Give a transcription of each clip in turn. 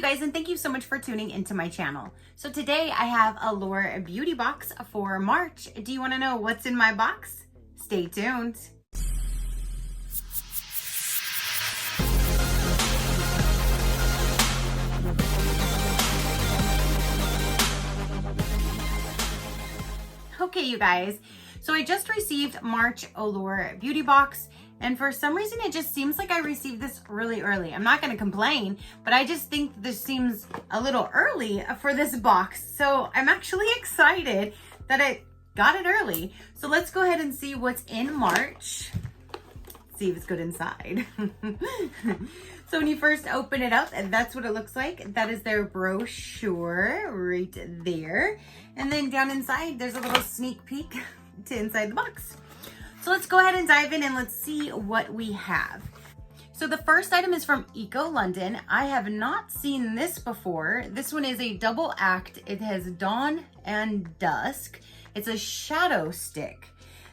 you guys, and thank you so much for tuning into my channel. So today I have Allure beauty box for March. Do you want to know what's in my box? Stay tuned. Okay, you guys, so I just received March Allure beauty box, and for some reason it just seems like I received this really early. I'm not going to complain, but I just think this seems a little early for this box. So I'm actually excited that I got it early. So let's go ahead and see what's in March. See if it's good inside. So when you first open it up, that's what it looks like. That is their brochure right there. And then down inside, there's a little sneak peek to inside the box. So let's go ahead and dive in and let's see what we have. So the first item is from Eco London. I have not seen this before. This one is a double act. It has dawn and dusk. It's a shadow stick.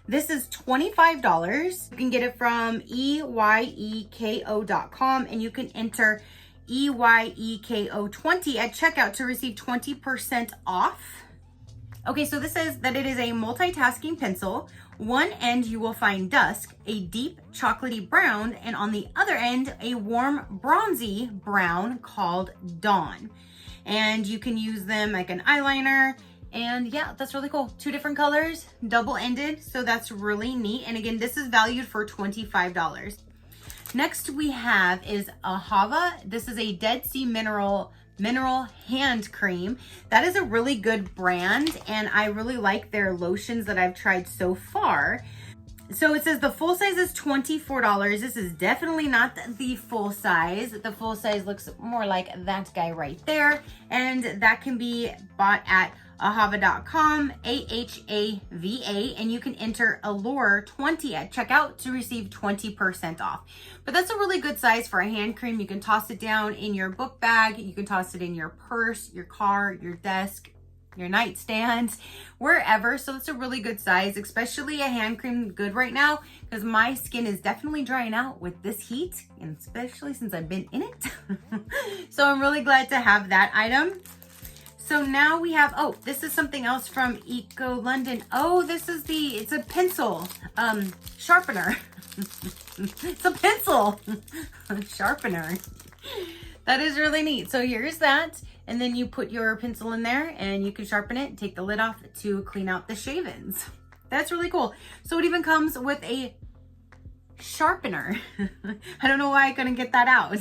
This is $25. You can get it from eyeko.com, and you can enter EYEKO20 at checkout to receive 20% off. Okay, so this says that it is a multitasking pencil. One end you will find dusk, a deep chocolatey brown, and on the other end, a warm bronzy brown called dawn. And you can use them like an eyeliner. And yeah, that's really cool. 2 different colors, double-ended, so that's really neat. And again, this is valued for $25. Next we have is a Hava. This is a Dead Sea mineral hand cream. That is a really good brand, and I really like their lotions that I've tried so far. So it says the full size is $24. This is definitely not the full size. The full size looks more like that guy right there, and that can be bought at ahava.com, AHAVA, and you can enter Allure 20 at checkout to receive 20% off. But that's a really good size for a hand cream. You can toss it down in your book bag, you can toss it in your purse, your car, your desk, your nightstand, wherever. So it's a really good size, especially a hand cream good right now, because my skin is definitely drying out with this heat, and especially since I've been in it. So I'm really glad to have that item. So now we have, oh, this is something else from Eco London. Oh, it's a pencil, sharpener. It's a pencil sharpener. That is really neat. So here's that. And then you put your pencil in there and you can sharpen it, take the lid off to clean out the shavings. That's really cool. So it even comes with a sharpener. I don't know why I couldn't get that out.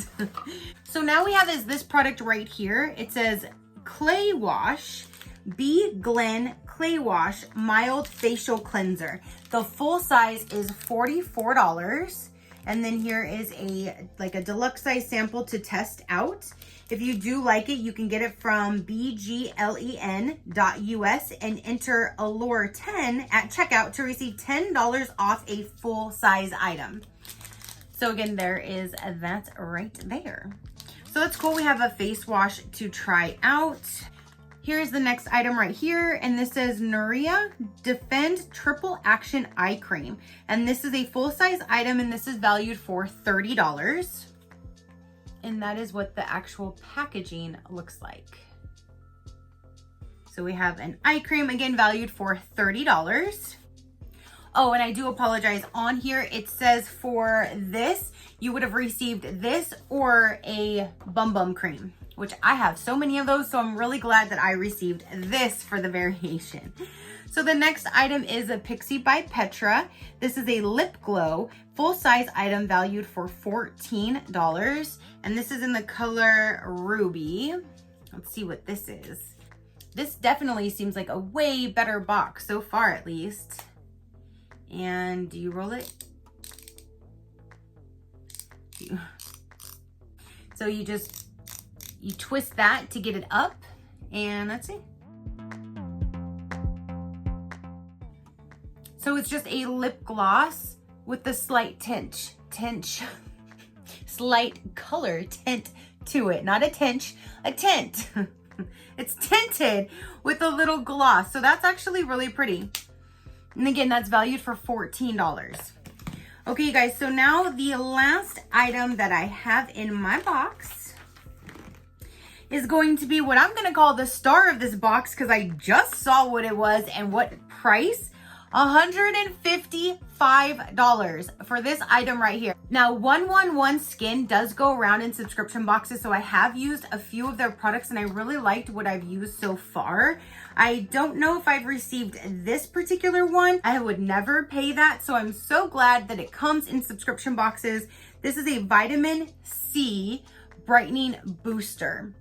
So now we have this product right here. It says Clay Wash, B. Glen Clay Wash Mild Facial Cleanser. The full size is $44. And then here is a deluxe size sample to test out. If you do like it, you can get it from bglen.us and enter Allure 10 at checkout to receive $10 off a full size item. So again, there is that right there. So that's cool. We have a face wash to try out. Here's the next item right here, and this says Nuria Defend Triple Action Eye Cream. And this is a full-size item, and this is valued for $30. And that is what the actual packaging looks like. So we have an eye cream, again, valued for $30. Oh, and I do apologize. On here, it says for this, you would have received this or a Bum Bum cream, which I have so many of those, so I'm really glad that I received this for the variation. So the next item is a Pixie by Petra. This is a lip glow, full-size item valued for $14. And this is in the color Ruby. Let's see what this is. This definitely seems like a way better box so far, at least. And do you roll it? So you twist that to get it up, and let's see. So it's just a lip gloss with the slight slight color tint to it. Not a tint, a tint. It's tinted with a little gloss. So that's actually really pretty. And again, that's valued for $14. Okay, you guys, so now the last item that I have in my box is going to be what I'm gonna call the star of this box, because I just saw what it was and what price. $155 for this item right here. Now, 111 Skin does go around in subscription boxes, so I have used a few of their products and I really liked what I've used so far. I don't know if I've received this particular one. I would never pay that, so I'm so glad that it comes in subscription boxes. This is a vitamin C brightening booster.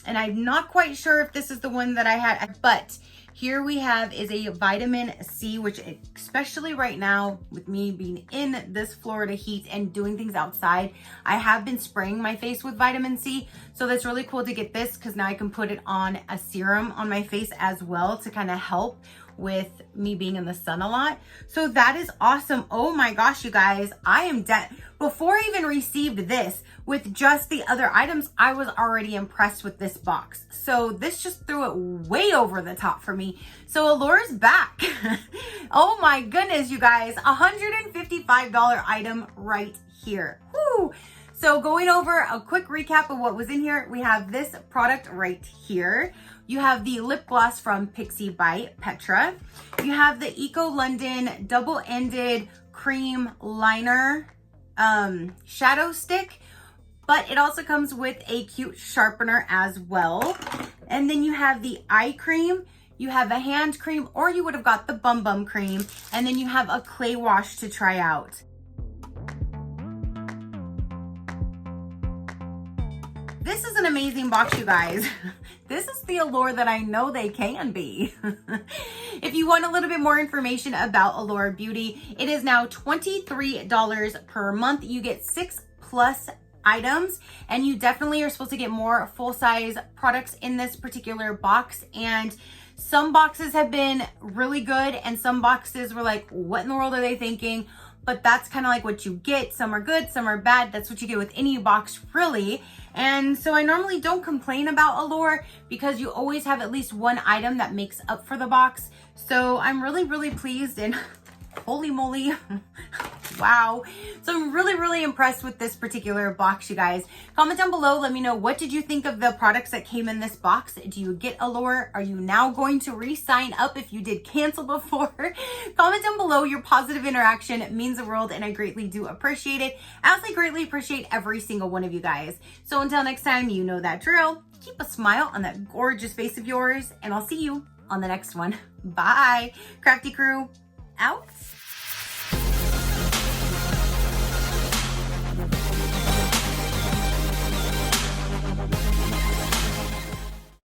And I'm not quite sure if this is the one that I had, but here we have is a vitamin C, which especially right now with me being in this Florida heat and doing things outside, I have been spraying my face with vitamin C. So that's really cool to get this, because now I can put it on a serum on my face as well to kind of help with me being in the sun a lot. So that is awesome. Oh my gosh, you guys, I am dead. Before I even received this, with just the other items, I was already impressed with this box. So this just threw it way over the top for me. So Allure's back. Oh my goodness, you guys, $155 item right here. Woo! So going over a quick recap of what was in here, we have this product right here. You have the lip gloss from Pixie by Petra. You have the Eco London double-ended cream liner shadow stick, but it also comes with a cute sharpener as well. And then you have the eye cream, you have a hand cream, or you would have got the Bum Bum cream, and then you have a clay wash to try out. This is an amazing box, you guys. This is the Allure that I know they can be. If you want a little bit more information about Allure Beauty, it is now $23 per month. You get 6+ items, and you definitely are supposed to get more full-size products in this particular box. And some boxes have been really good, and some boxes were like, what in the world are they thinking? But that's kind of like what you get. Some are good, some are bad. That's what you get with any box, really. And so I normally don't complain about Allure, because you always have at least one item that makes up for the box. So I'm really, really pleased, and holy moly, wow. So I'm really, really impressed with this particular box, you guys. Comment down below, let me know, what did you think of the products that came in this box? Do you get Allure? Are you now going to re-sign up if you did cancel before? Comment down below. Your positive interaction means the world, and I greatly do appreciate it, as I greatly appreciate every single one of you guys. So until next time, you know that drill. Keep a smile on that gorgeous face of yours, and I'll see you on the next one. Bye. Crafty crew, out.